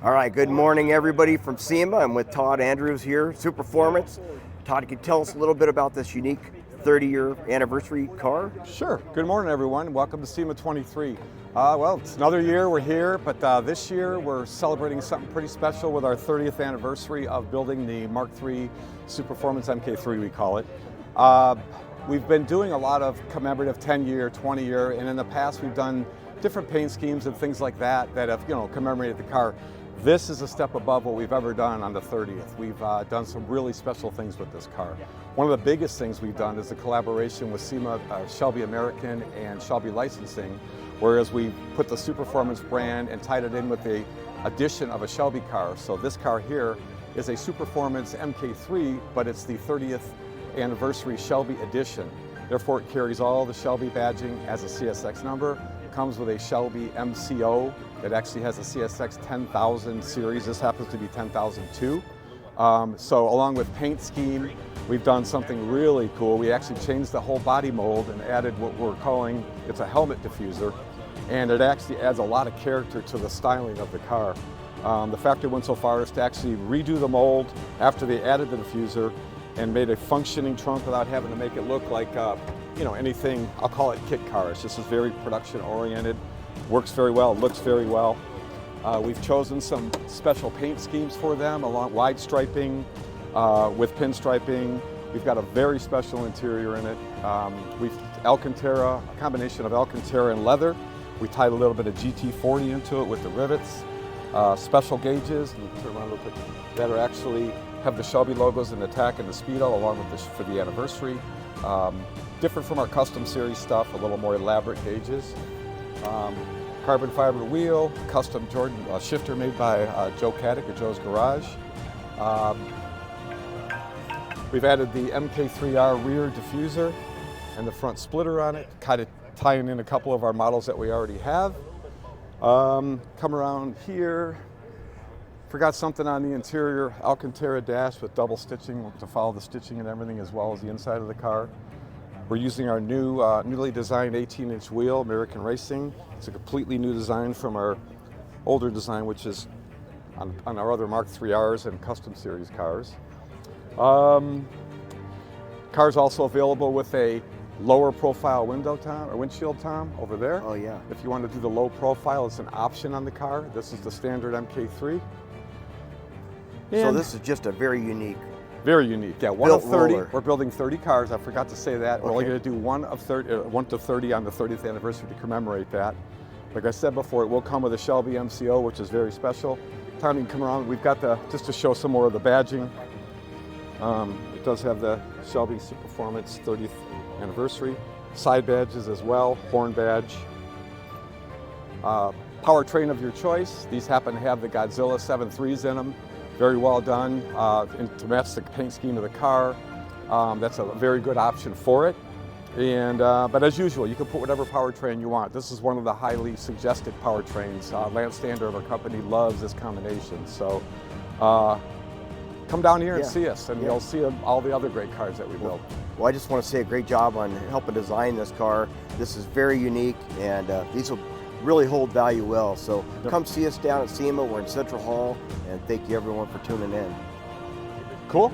All right, good morning everybody from SEMA. I'm with Todd Andrews here, Superformance. Todd, can you tell us a little bit about this unique 30-year anniversary car? Sure. Good morning everyone. Welcome to SEMA 23. Well, it's another year we're here, but this year we're celebrating something pretty special with our 30th anniversary of building the Mark III Superformance MKIII, we call it. We've been doing a lot of commemorative 10-year, 20-year, and in the past we've done different paint schemes and things like that have commemorated the car. This is a step above what we've ever done on the 30th. We've done some really special things with this car. One of the biggest things we've done is the collaboration with SEMA, Shelby American and Shelby Licensing, whereas we put the Superformance brand and tied it in with the addition of a Shelby car. So this car here is a Superformance MKIII, but it's the 30th anniversary Shelby edition. Therefore it carries all the Shelby badging as a CSX number. Comes with a Shelby MCO that actually has a CSX 10,000 series. This happens to be 10,002. So along with paint scheme, we've done something really cool. We actually changed the whole body mold and added what we're calling, it's a helmet diffuser. And it actually adds a lot of character to the styling of the car. The factory went so far as to actually redo the mold after they added the diffuser and made a functioning trunk without having to make it look like anything, I'll call it kit car. It's just very production oriented, works very well, looks very well. We've chosen some special paint schemes for them, along wide striping with pinstriping. We've got a very special interior in it. We've Alcantara, a combination of Alcantara and leather. We tied a little bit of GT40 into it with the rivets. Special gauges, and turn around real quick, that are actually have the Shelby logos in the tack and the Speedo along with this for the anniversary. Different from our custom series stuff, a little more elaborate gauges. Carbon fiber wheel, custom Jordan shifter made by Joe Caddick at Joe's Garage. We've added the MK3R rear diffuser and the front splitter on it, kind of tying in a couple of our models that we already have. Come around here. Forgot something on the interior, Alcantara dash with double stitching to follow the stitching and everything, as well as the inside of the car. We're using our new, newly designed 18-inch wheel, American Racing. It's a completely new design from our older design, which is on our other Mark III's and custom series cars. Car's also available with a lower profile window, Tom, or windshield, Tom, over there. Oh yeah. If you want to do the low profile, it's an option on the car. This is the standard MKIII. So this is just a very unique. Very unique, yeah. One of 30. roller. We're building 30 cars. I forgot to say that. We're only Okay. going to do one to 30 on the 30th anniversary to commemorate that. Like I said before, it will come with a Shelby MCO, which is very special. Tom, you can come around. We've got just to show some more of the badging. It does have the Shelby Superformance 30th anniversary. Side badges as well, horn badge. Powertrain of your choice. These happen to have the Godzilla 7.3s in them. Very well done to match the paint scheme of the car. That's a very good option for it. And but as usual, you can put whatever powertrain you want. This is one of the highly suggested powertrains. Lance Stander of our company loves this combination. So come down here and see us, and you'll see all the other great cars that we built. Well, I just want to say a great job on helping design this car. This is very unique, and these will really hold value well. So come see us down at SEMA. We're in Central Hall, and thank you everyone for tuning in. Cool.